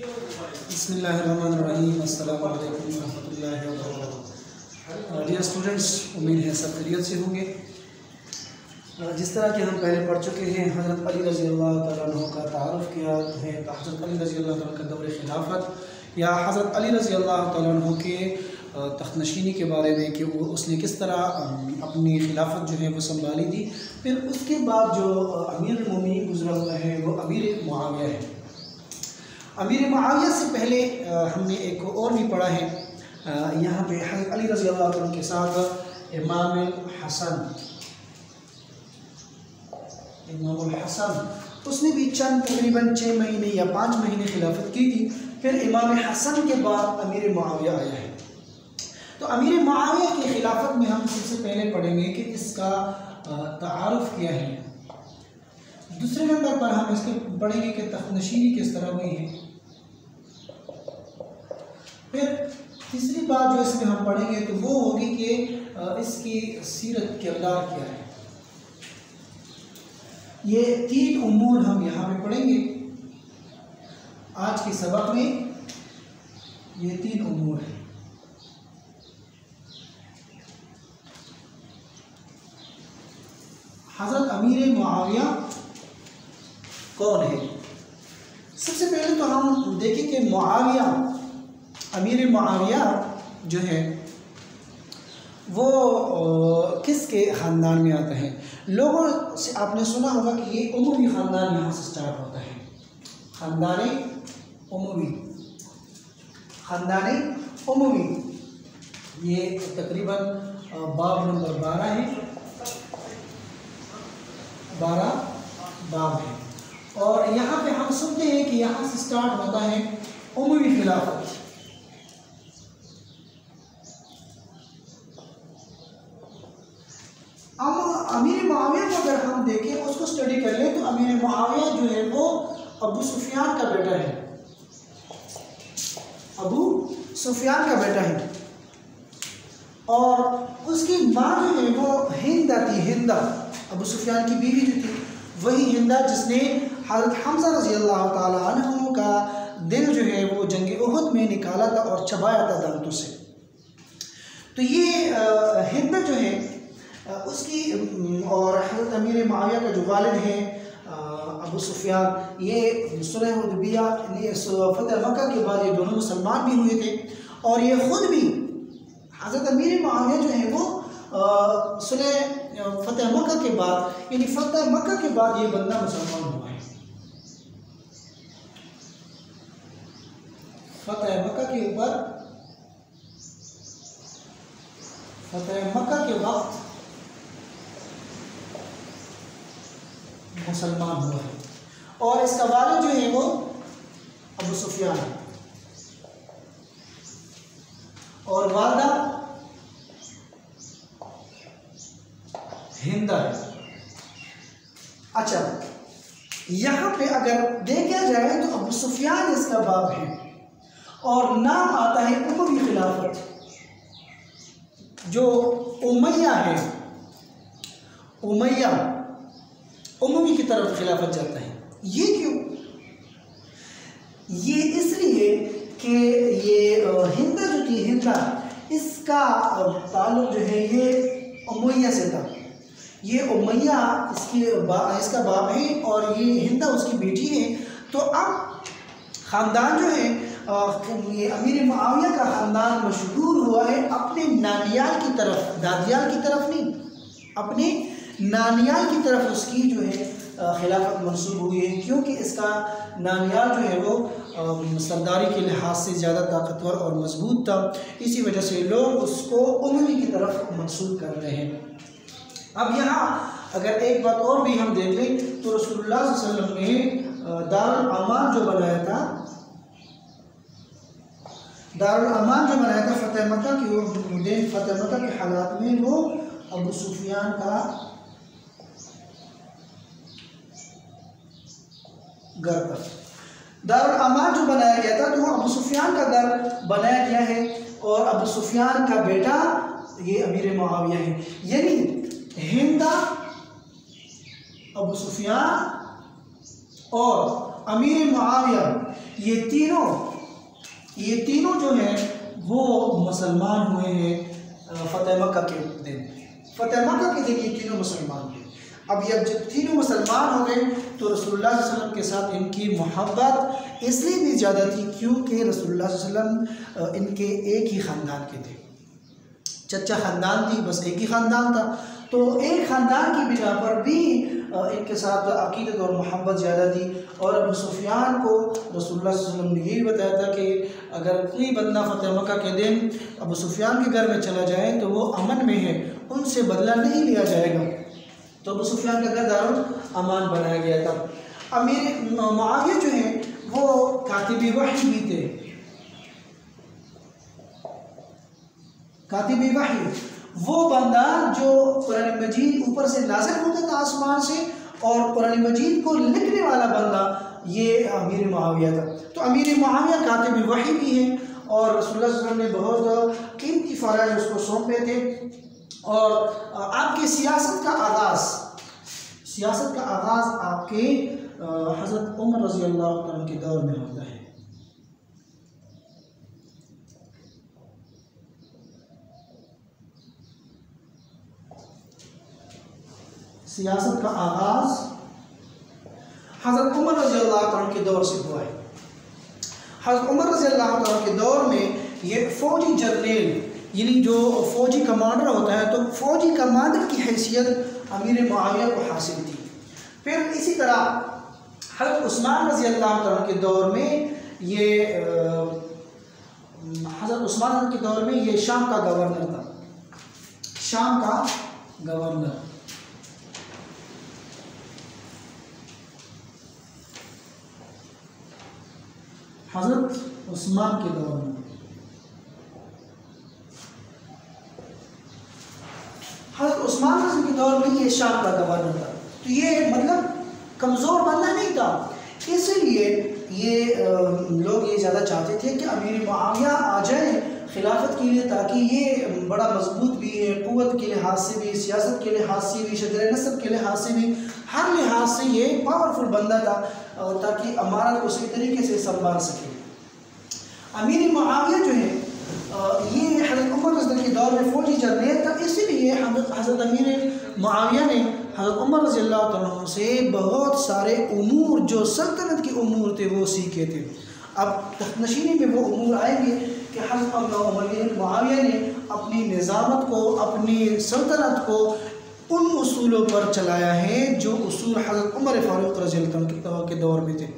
बिस्मिल्लाहिर्रहमानिर्रहीम। अस्सलामु अलैकुम रहमतुल्लाहि व बरकातुहू। डियर स्टूडेंट्स, उम्मीद है सब खैरियत से होंगे। जिस तरह के हम पहले पढ़ चुके हैं, हज़रत अली रज़ी अल्लाह तआला अन्हु का तारुफ़ किया है। हज़रत अली रज़ी अल्लाह तआला का दौर खिलाफत या हज़रत अली रज़ी अल्लाह तआला अन्हु के तख्तनशीनी के बारे में कि वो उसने किस तरह अपनी खिलाफत जो है वो संभाली थी। फिर उसके बाद जो अमीर मोमिनीन गुज़रा हुआ है वो अमीर मुआविया है। अमीर मुआविया से पहले हमने एक और भी पढ़ा है। यहाँ पे हज़रत अली रज़ी अल्लाह तआला के साथ इमाम हसन उसने भी चंद तकरीबन 6 महीने या 5 महीने खिलाफत की थी। फिर इमाम हसन के बाद अमीर मुआविया आया है। तो अमीर मुआविया की खिलाफत में हम सबसे पहले पढ़ेंगे कि इसका तारुफ़ क्या है। दूसरे नंबर पर हम इसके पढ़ेंगे कि तख्तनशीनी किस तरह हुई है। फिर तीसरी बात जो इसमें हम पढ़ेंगे तो वो होगी कि इसकी सीरत किरदार क्या है। ये 3 उमूर हम यहाँ पे पढ़ेंगे आज के सबक में। ये 3 उमूर हैं। हज़रत अमीर मुआविया कौन है? सबसे पहले तो हम देखें कि मुआविया अमीर मुआविया जो है वो किसके ख़ानदान में आता है। लोगों से आपने सुना होगा कि ये उमवी ख़ानदान यहाँ से स्टार्ट होता है। ख़ानदान उमवी ये तकरीबन बाब नंबर 12 है। 12 बाब है और यहाँ पे हम सुनते हैं कि यहाँ से स्टार्ट होता है उमवी खिलाफत। अब अमीर मुआविया को अगर हम देखें, उसको स्टडी कर लें तो अमीर मुआविया जो है वो अबू सुफियान का बेटा है। अबू सुफियान का बेटा है और उसकी माँ जो है वो हिंदा थी। हिंदा अबू सुफियान की बीवी जो थी वही हिंदा, जिसने हज़रत हम्ज़ा रज़ी अल्लाह ताला अन्हु का दिल जो है वो जंग उहद में निकाला था और चबाया था दांतों से। तो ये हिंदा जो है उसकी और हज़रत अमीर मुआविया का जो वालिद है अबू सुफियान, ये सुलह हुदैबिया फतह मक्का के बाद ये दोनों मुसलमान भी हुए थे और ये ख़ुद भी हज़रत अमीर मुआविया जो है वो सुलह फतह मक्का के बाद यानी फतह मक्का के बाद ये बंदा मुसलमान हुआ है। फतह मक्का के ऊपर फतह मक्का के वक्त मुसलमान हुआ है और इसका वालिद जो है वो अबू सुफियान है और वालिदा हिंदा है। अच्छा, यहाँ पे अगर देखा जाए तो अबू सुफियान इसका बाप है और नाम आता है उमवी खिलाफत। जो उमैया है, उमैया उमवी की तरफ खिलाफत जाता है। ये क्यों? ये इसलिए कि ये हिंदा जो थी, हिंदा इसका ताल्लुक जो है ये उमैया से था। ये उमैया इसका बाप है और ये हिंदा उसकी बेटी है। तो अब ख़ानदान जो है ये अमीर मुआविया का ख़ानदान मशहूर हुआ है अपने नानियाल की तरफ, दादियाल की तरफ नहीं, अपने नानियाल की तरफ उसकी जो है खिलाफत मंसूब हुई है, क्योंकि इसका नानियाल जो है वो सरदारी के लिहाज से ज़्यादा ताकतवर और मजबूत था। इसी वजह से लोग उसको उमवी की तरफ मंसूब कर रहे हैं। अब यहाँ अगर एक बात और भी हम देख लें तो रसूलुल्लाह सल्लल्लाहु अलैहि वसल्लम ने दारुल अमान जो बनाया था, दारुल अमान जो बनाया था फतह मक्का के हालात में, वो अबू सुफियान का घर था। दारुल अमान जो बनाया गया था तो वो अबू सुफियान का घर बनाया गया है और अबू सुफियान का बेटा ये अमीर मुआविया है। यानी हिंदा, अबू सुफियान और अमीर मुआविया, ये तीनों जो हैं वो मुसलमान हुए हैं फ़तेह मक्का के दिन। फ़तेह मक्का के दिन ये तीनों मुसलमान हुए। अब जब तीनों मुसलमान हो गए तो रसूलुल्लाह सल्लल्लाहु अलैहि वसल्लम के साथ इनकी मोहब्बत इसलिए भी ज़्यादा थी क्योंकि रसूलुल्लाह सल्लल्लाहु अलैहि वसल्लम इनके एक ही ख़ानदान के थे, चचा ख़ानदान थी, बस एक ही ख़ानदान था। तो एक ख़ानदान की बिना पर भी इनके साथ अक़ीदत और मोहब्बत ज़्यादा थी। और अबू सुफियान को रसूलुल्लाह सल्लल्लाहु अलैहि वसल्लम ने यही बताया था कि अगर कोई बंदा फ़तेह मक्का के दिन अबू सुफियान के घर में चला जाए तो वो अमन में है, उनसे बदला नहीं लिया जाएगा। तो अबू सुफियान का घर दारुल अमान बनाया गया था। अमीर मुआविया जो है वो कातिबी वही भी थे, कातिबी वही वो बंदा जो कुरान मजीद ऊपर से नाज़िल होता था आसमान से, और कुरान मजीद को लिखने वाला बंदा ये अमीर मुआविया था। तो अमीर मुआविया कातिबी वही भी हैं और रसूलुल्लाह सल्लल्लाहु अलैहि वसल्लम ने बहुत कीमती फ़राइज़ उसको सौंपे थे। और आपकी सियासत का आगाज़ आपके हज़रत उमर रज़ी अल्लाह अन्हु के दौर में होता है। सियासत का आगाज़ हज़रत उमर रज़ी अल्लाह अन्हु के दौर से हुआ है। हज़रत उमर रज़ी अल्लाह अन्हु के दौर में ये फ़ौजी जर्नल यानी जो फ़ौजी कमांडर होता है, तो फ़ौजी कमांडर की हैसियत अमीर मुआविया को हासिल थी। फिर इसी तरह हज़रत उस्मान रज़ी अल्लाह अन्हु के दौर में ये हज़रत उस्मान के दौर में ये शाम का गवर्नर था, शाम का गवर्नर। हज़रत उस्मान के दौर में हज़रत उस्मान के दौर में ये शाम का गवर्नर था। तो ये मतलब कमज़ोर बंदा नहीं था, इसलिए ये लोग ये ज़्यादा चाहते थे कि अमीर मुआविया आ जाए खिलाफत के लिए, ताकि ये बड़ा मजबूत भी है, क़ुव्वत के लिहाज से भी, सियासत के लिहाज से भी, शजर नस्ब के लिहाज से भी, हर लिहाज से ये पावरफुल बंदा था, ताकि अमारत को सही तरीके से संभाल सके। अमीर मुआविया जो है ये हज़रत उमर रज़ी के दौर में फ़ौजी जर्नल था, इसीलिए हज़रत अमीर मुआविया ने हज़रत उमर रज़ी अल्लाह अन्हु से बहुत सारे उमूर जो सल्तनत के उमूर थे वो सीखे थे। अब तख्तनशीनी में वो उमूर आएंगे कि हज़रत अमीर मुआविया ने अपनी निज़ामत को, अपनी सल्तनत को उन उसूलों पर चलाया है जो उसूल हज़रत उमर फ़ारूक रज़ी अल्लाह अन्हु के दौर में थे।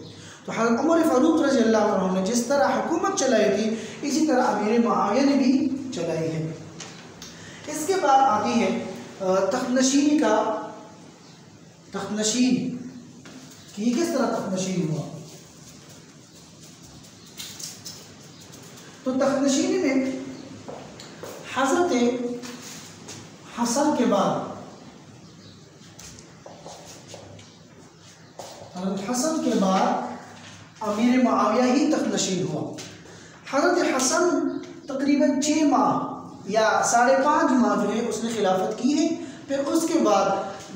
तो हज़रत उमर फ़ारूक रज़ी अल्लाह अन्हु ने जिस तरह हुकूमत चलाई थी, इसी तरह अमीर मुआविया ने भी चलाई है। इसके बाद आती है तख्तनशीनी का तख्तनशीन कि किस तरह तख्तनशीन हुआ। तो तख्तनशीनी में हज़रत हसन के बाद अमीर मुआविया ही तख्तनशीन हुआ। हज़रत हसन तकरीबन 6 माह या 5.5 माह जो है उसने खिलाफत की है। फिर उसके बाद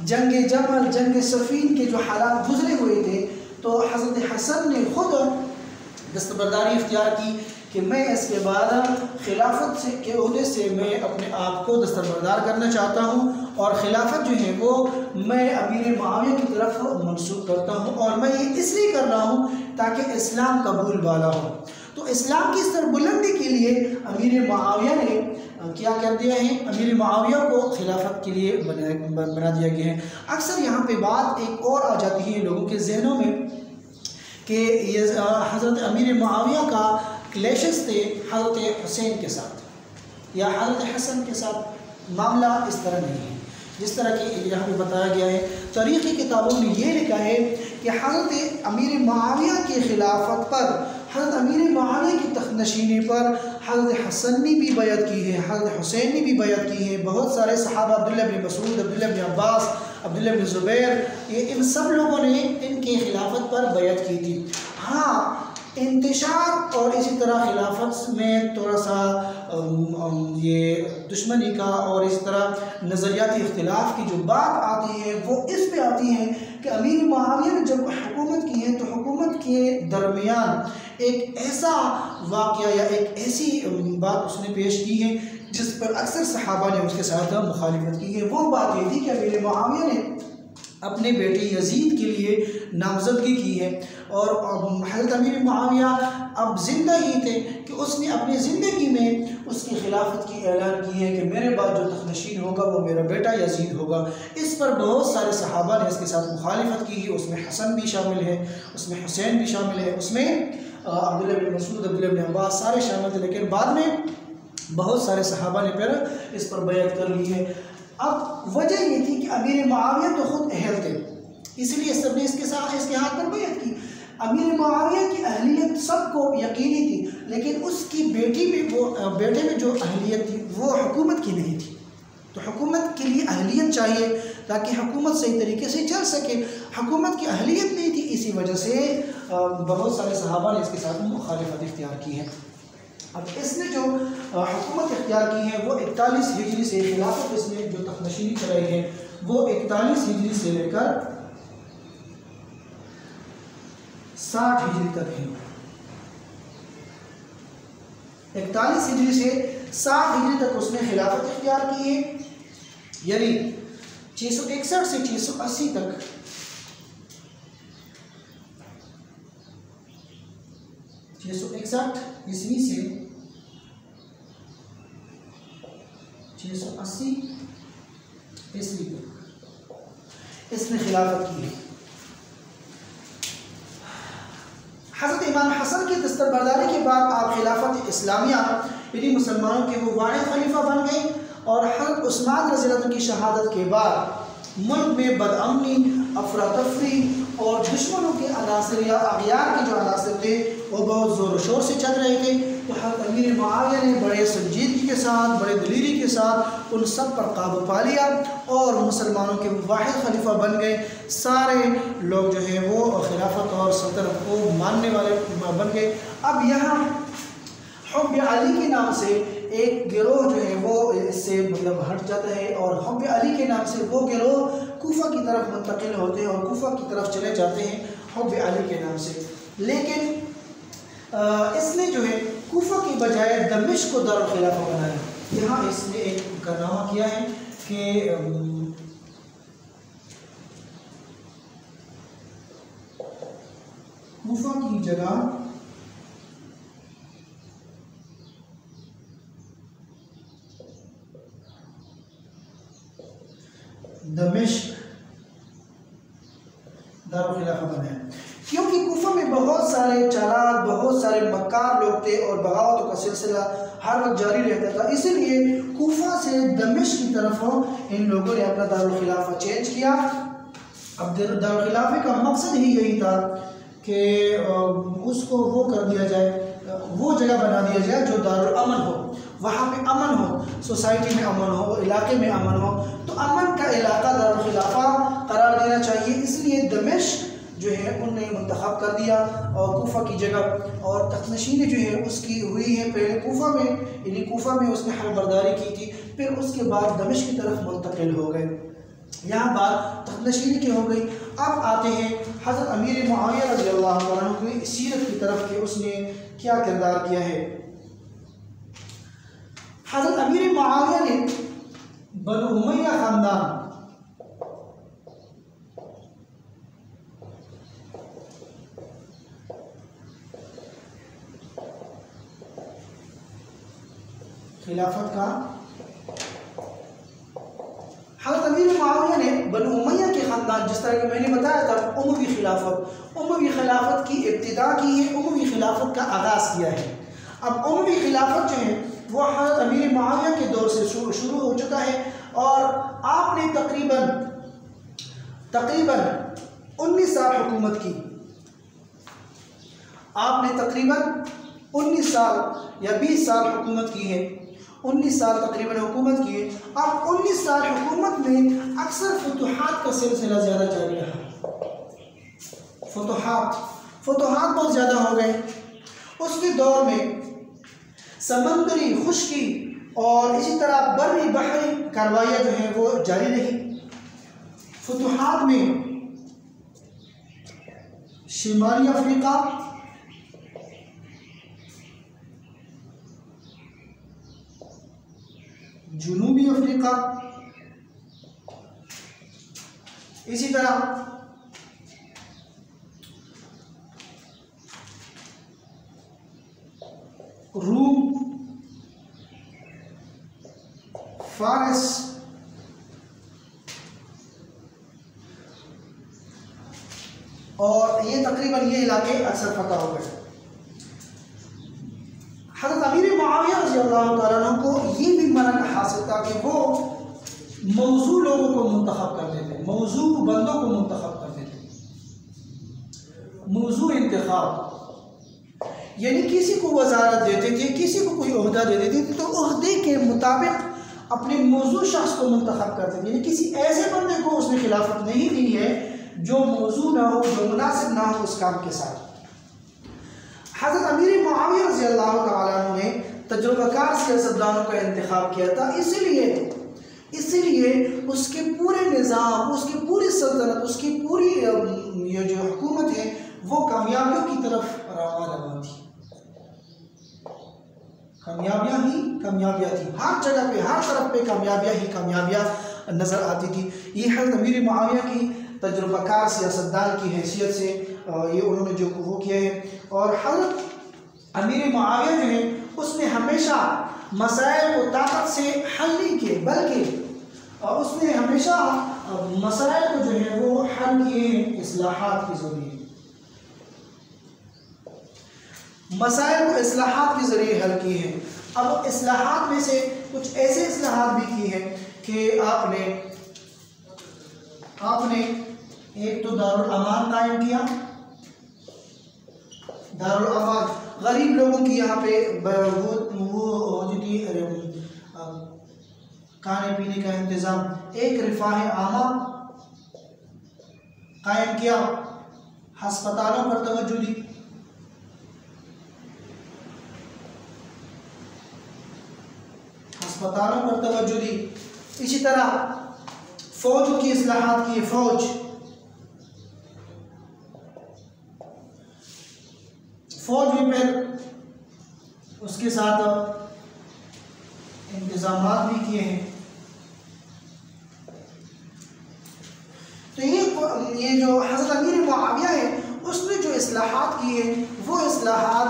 जंग जमल, जंग सफ़ीन के जो हालात गुजरे हुए थे, तो हज़रत हसन ने ख़ुद दस्तबरदारी इख्तियार की कि मैं इसके बाद खिलाफत के ओहदे से मैं अपने आप को दस्तबरदार करना चाहता हूँ, और ख़िलाफ़त जो है वो मैं अमीर मुआविया की तरफ मंसूब करता हूँ, और मैं ये इसलिए कर रहा हूँ ताकि इस्लाम कबूल वाला हो। तो इस्लाम की सरबुलंदी के लिए अमीर मुआविया ने क्या कर दिया है, अमीर मुआविया को खिलाफत के लिए बना दिया गया है। अक्सर यहाँ पे बात एक और आ जाती है लोगों के जहनों में कि ये हज़रत अमीर मुआविया का क्लेशेस थे हज़रत हुसैन के साथ या हज़रत हसन के साथ। मामला इस तरह नहीं है जिस तरह कि यहाँ पे बताया गया है। तारीख़ी किताबों में ये लिखा है कि हज़रत अमीर मुआविया की खिलाफत पर, हज़रत अमीर मुआविया की तख्तनशीनी पर हज़रत हसन ने भी बैअत की है, हज़रत हुसैन ने भी बैअत की है, बहुत सारे सहाबा अब्दुल्लाह बिन मसूद, अब्दुल्लाह बिन अब्बास, अब्दुल्लाह बिन ज़ुबैर, ये इन सब लोगों ने इनकी खिलाफत पर बैअत की थी। हाँ, इंतशार और इसी तरह खिलाफत में थोड़ा सा ये दुश्मनी का और इसी तरह नज़रियाती इख्तिलाफ की जो बात आती है वो इस पे आती है कि अमीर मुआविया ने जब हुकूमत की है तो हुकूमत के दरमियान एक ऐसा वाक़या या एक ऐसी बात उसने पेश की है जिस पर अक्सर सहाबा ने उसके साथ मुखालिफत की है। वो बात ये थी कि अमीर मुआविया ने अपने बेटे यजीद के लिए नामजदगी की है और हज़रत अमीर मुआविया अब ज़िंदा ही थे कि उसने अपनी ज़िंदगी में उसकी खिलाफत की ऐलान की है कि मेरे बाद जो तख़्नशीन होगा वो मेरा बेटा यजीद होगा। इस पर बहुत सारे सहाबा ने इसके साथ मुखालिफत की है। उसमें हसन भी शामिल है, उसमें हुसैन भी शामिल है, उसमें अब्दुल्लाह बिन मसूद, अब्दुल्लाह बिन अब्बास सारे शामिल थे। लेकिन बाद में बहुत सारे सहाबा ने फिर इस पर बैत कर ली है। अब वजह ये थी कि अमीर मुआविया तो ख़ुद अहल थे, इसलिए सबने इसके हाथ पर बैत की। अमीर मुआविया की अहलियत सबको यकीनी थी, लेकिन उसकी बेटे में जो अहलियत थी वो हुकूमत की नहीं थी। तो हुकूमत के लिए अहलियत चाहिए ताकि हुकूमत सही तरीके से चल सके। हुकूमत की अहलियत नहीं थी, इसी वजह से बहुत सारे सहाबा ने इसके साथ मुखालिफत इख्तियार की है। अब इसने जो हुकूमत इख्तियार की है वो 41 हिजरी से, खिलाफत इसने जो तख़्नशीनी चलाई है वो 41 हिजरी से लेकर 60 हिजरी तक है। 41 हिजरी से 60 हिजरी तक उसने खिलाफत इख्तियार की है, यानी 661 से 680 तक 661 ईस्वी से 680 ईस्वी तक इसने खिलाफत की है। हज़रत इमाम हसन की दस्तबरदारी के बाद आप खिलाफत इस्लामिया यानी मुसलमानों के वो वाहिद खलीफा बन गए और हज़रत उस्मान रज़ियल्लाहु अन्हु की शहादत के बाद मुल्क में बदअमनी, अफरा तफरी और दुश्मनों के अनासर या अगयार के जो अनासर थे वो बहुत ज़ोर शोर से चल रहे थे। तो हज़रत अमीर मुआविया ने बड़े संजीदगी के साथ, बड़े दलीरी के साथ उन सब पर काबू पा लिया और मुसलमानों के वाहिद खलीफा बन गए। सारे लोग जो है वो खिलाफत और सल्तनत को मानने वाले बन गए। अब यहाँ हुब्ब अली के नाम से एक गिरोह जो है वो इससे मतलब हट जाता है और हुब्ब अली के नाम से वो गिरोह कूफा की तरफ मुंतकिल होते हैं और कूफा की तरफ चले जाते हैं हुब्ब अली के नाम से। लेकिन इसने जो है कूफा की बजाय दमिश्क को दारुल खिलाफा बनाया। यहाँ इसने एक कारनामा किया है कि कूफा की जगह दमिश्क दारुल खिलाफा बनाया, क्योंकि कूफा में बहुत सारे चालाक, बहुत सारे मक्कार लोग थे और बगावतों का सिलसिला हर वक्त जारी रहता था। इसीलिए कूफा से दमिश्क की तरफ इन लोगों ने अपना दारुल खिलाफा चेंज किया। अब दारुल खिलाफे का मकसद ही यही था कि उसको वो कर दिया जाए, वो जगह बना दिया जाए जो दारुल अमन हो, वहाँ पे अमन हो, सोसाइटी में अमन हो, इलाके में अमन हो। तो अमन का इलाका दारुल खिलाफा करार देना चाहिए, इसलिए दमिश्क जो है उनने मुंतखब कर दिया और कूफा की जगह। और तख़्नशीनी जो है उसकी हुई है पहले कूफा में, यानी कूफा में उसने हलबरदारी की थी, फिर उसके बाद दमिश्क की तरफ मुंतकिल हो गए। यहाँ बात तख़्नशीनी की हो गई। अब आते हैं हज़रत अमीर मुआविया रज़ियल्लाहु अन्हु की सीरत की तरफ कि उसने क्या किरदार किया है। हज़रत अमीर मुआविया ने बनु उमय्या ख़ानदान खिलाफत का, हज़रत अमीर मुआविया ने बनु उमय्या के ख़ानदान, जिस तरह कि मैंने बताया था उमवी खिलाफत की इब्तिदा की है, उमवी खिलाफत का आगाज़ किया है। अब उमवी खिलाफत जो है वो हज़रत अमीर मुआविया के दौर से शुरू हो चुका है और आपने तकरीबन 19 साल हुकूमत की। आपने तकरीबन 19 साल या 20 साल हुकूमत की है, 19 साल तकरीबन हुकूमत की है। अब 19 साल हुकूमत में अक्सर फतूहात का सिलसिला ज़्यादा जारी रहा। फतूहात बहुत ज़्यादा हो गए। उसके दौर में समंदरी खुश्की और इसी तरह बर्री बहरी कार्रवाइयाँ जो हैं वो जारी रही। फुतुहात में शिमाली अफ्रीका, जुनूबी अफ्रीका, इसी तरह रूम, फारस, और ये तकरीबन ये इलाके अक्सर फतह हो गए। हज़रत अमीर मुआविया रज़ियल्लाहु तआला अन्हु को ये भी मरन हासिल था कि वो मौजू लोगों को मुंतखब करते थे, मौजू बंदों को मुंतखब करते थे। मौजू इंतखाब यानी किसी को वजारत देते थे, किसी को कोई ओहदा दे देते थे तो ओहदे के मुताबिक अपने मौजू शख्स को मुंतखब करते थे। यानी किसी ऐसे बंदे को उसने खिलाफत नहीं दी है जो मौजू ना हो, जो मुनासिब ना हो उस काम के साथ। हज़रत अमीर मुआविया रज़ियल्लाहु तआला अन्हु ने तजुर्बाकार सियासतदानों का इंतखाब किया था, इसीलिए उसके पूरे निज़ाम, उसकी पूरी सल्तनत, उसकी पूरी ये जो हुकूमत है वो कामयाबियों की तरफ रवाना थी। कामयाबियाँ ही कामयाबियाँ थी, हर जगह पे, हर तरफ पे कामयाबियाँ ही कामयाबियाँ नज़र आती थी। ये हज़रत अमीर मुआविया की तजुर्बाकार सियासतदान की हैसियत से ये उन्होंने जो वो किया है। और हज़रत अमीर मुआविया जो है उसने हमेशा मसाइल को ताकत से हल नहीं किए, बल्कि उसने हमेशा मसाइल को जो है वो हल किए हैं इस्लाहात के ज़रिए, मसाइल को इस्लाहात के ज़रिए हल किए हैं। अब इस्लाहात में से कुछ ऐसे इस्लाहात भी किए हैं कि आपने एक तो दारुल अमान कायम किया। दारुल अमान गरीब लोगों की यहाँ पे वो जो थी खाने पीने का इंतज़ाम, एक रिफाह आमा कायम किया, हस्पतालों पर तवज्जो दी, हस्पतालों पर तवज्जो दी। इसी तरह फौज की इस्लाहात की, फौज भी फिर उसके साथ इंतजामात भी किए हैं। तो ये जो हज़रत अमीर मुआविया है उसने जो इस्लाहात किए हैं वो इस्लाहात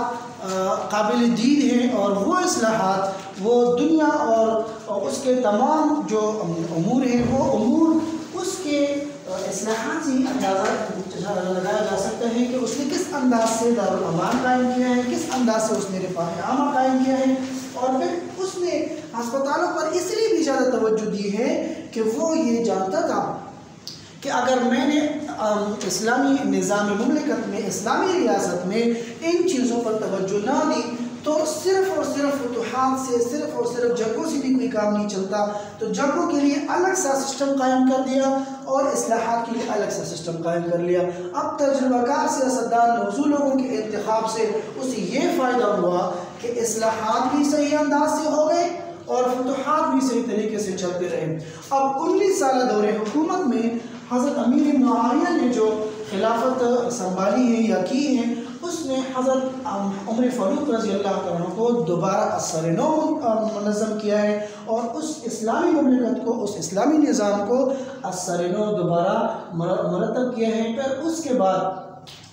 काबिल दीद हैं, और वो इस्लाहात वो दुनिया और उसके तमाम जो उमूर हैं वो उमूर उसके इस्लाहात से अंदाज़ा लगाया जा सकता है कि उसने किस अंदाज से दारुल अमान कायम किया है, किस अंदाज से उसने रिफाह आमा कायम किया है। और फिर उसने अस्पतालों पर इसलिए भी ज़्यादा तवज्जो दी है कि वो ये जानता था कि अगर मैंने इस्लामी निज़ाम मुमलिकत में, इस्लामी रियासत में इन चीज़ों पर तवज्जो ना दी तो सिर्फ़ और सिर्फ फुतुहात से, सिर्फ़ और सिर्फ जंगों से भी कोई काम नहीं चलता। तो जंगों के लिए अलग सा सिस्टम कायम कर दिया और इस्लाहात के लिए अलग सा सिस्टम कायम कर लिया। अब तजुर्बाकार सियासतदान मौजू लोगों के इंतखाब से उसे ये फ़ायदा हुआ कि इस्लाहात भी सही अंदाज से हो गए और फुतुहात भी सही तरीके से चलते रहे। अब 19 साल दौरे हुकूमत में हज़रत अमीर मुआविया ने जो खिलाफत संभाली है या की है, उसने हज़रत उमर फ़ारूक रज़ी अल्लाह तआला को दोबारा असर-ए-नौ मुनज़्ज़म किया है और उस इस्लामी मुमलिकत को, उस इस्लामी निज़ाम को असर-ए-नौ दोबारा मरतब किया है। फिर उसके बाद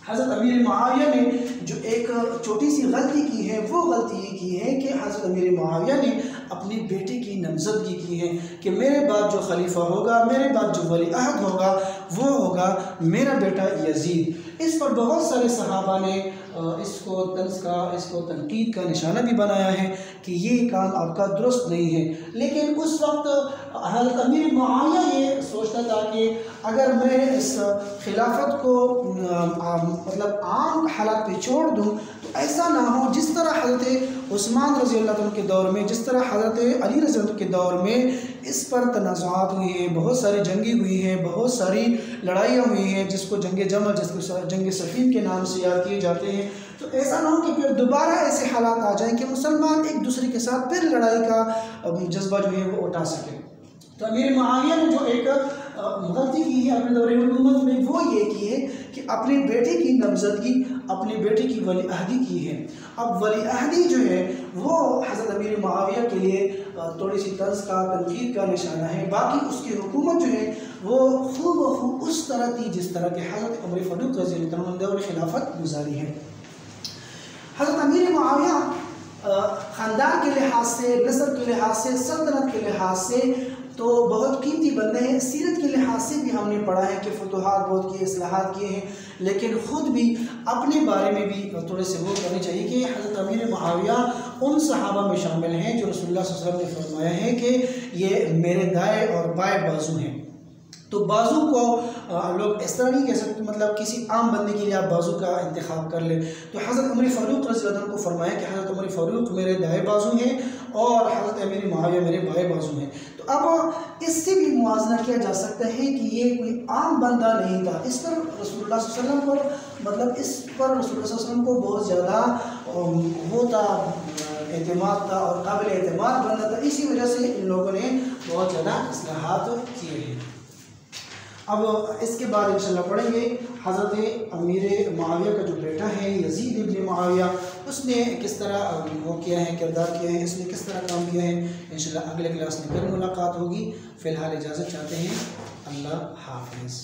हज़रत अमीर मुआविया ने जो एक छोटी सी गलती की है, वो गलती ये की है कि हज़रत अमीर मुआविया ने अपने बेटे की नामज़दगी की है कि मेरे बाद जो खलीफा होगा, मेरे बाद जो वली अहद होगा वो होगा मेरा बेटा यजीद। इस पर बहुत सारे सहाबा ने इसको तंज़ का, इसको तनकीद का निशाना भी बनाया है कि ये काम आपका दुरुस्त नहीं है। लेकिन उस वक्त हज़रत अमीर मुआविया ये सोचता था कि अगर मैं इस खिलाफत को मतलब आम हालात पे छोड़ दूँ तो ऐसा ना हो जिस तरह हज़रत उस्मान रज़ी अल्लाह अन्हु के दौर में, जिस तरह हज़रत अली रज़ी अल्लाह के दौर में इस पर तनाज़ुआत हुई हैं, बहुत सारी जंगें हुई हैं, बहुत सारी लड़ाइयाँ हुई हैं, जिसको जंग जमल, जिसको जंग सफ़ीन के नाम से याद किए जाते हैं। तो ऐसा ना हो कि फिर दोबारा ऐसे हालात आ जाएं कि मुसलमान एक दूसरे के साथ फिर लड़ाई का जज्बा जो है वो उठा सके। तो अमीर मुआविया ने जो एक गलती की है अपने दौरे हुकूमत में, वो ये की है कि अपने बेटे की नामजदगी अपने बेटे की वलीअहदी की है। अब वलीअहदी जो है वो हज़रत अमीर मुआविया के लिए थोड़ी सी तर्स का तनकीद का निशाना है। बाकी उसकी हुकूमत जो है वो खूब उस तरह थी जिस तरह के हज़रत उमर फ़ारूक रज़ी अल्लाह अन्हु ने खिलाफत गुजारी है। हज़रत अमीर मुआविया ख़ानदान के लिहाज से, नस्ल के लिहाज से, सल्तनत के लिहाज से तो बहुत कीमती बंदे हैं। सीरत के लिहाज से भी हमने पढ़ा है कि फतूहात बहुत किए, इस्लाहात किए हैं, लेकिन ख़ुद भी अपने बारे में भी थोड़े से वो करनी चाहिए कि हज़रत अमीर मुआविया उन सहाबा में शामिल हैं जो रसूलुल्लाह सल्लल्लाहु अलैहि वसल्लम ने फरमाया है कि ये मेरे दाएँ और बाएँ बाजू हैं। तो बाजू को लोग इस तरह नहीं कह सकते, मतलब किसी आम बंदे के लिए आप बाजू का इंतखाब कर लें। तो हज़रत उमर फ़ारूक रज़ी अल्लाह अन्हु को फरमाया कि हज़रत उमर फ़ारूक मेरे दाएँ बाजू हैं और हज़रत अमीर मुआविया मेरे बाएँ बाजू हैं। तो अब इससे भी मुआवजा किया जा सकता है कि ये कोई आम बंदा नहीं था। इस पर रसूलुल्लाह सल्लल्लाहु अलैहि वसल्लम को, मतलब इस पर रसूलुल्लाह सल्लल्लाहु अलैहि वसल्लम को बहुत ज़्यादा वो था, एतमाद था और काबिल एतमाद बंदा था। इसी वजह से इन लोगों ने बहुत ज़्यादा इस्लाहात किए हैं। अब इसके बाद इंशाल्लाह पढ़ेंगे हज़रत अमीर मुआविया का जो बेटा है यज़ीद इब्न मुआविया, उसने किस तरह वो किया है, किरदार किया है, इसने किस तरह काम किया है। इंशाल्लाह अगले क्लास में फिर मुलाकात होगी। फ़िलहाल इजाज़त चाहते हैं। अल्लाह हाफ़िज़।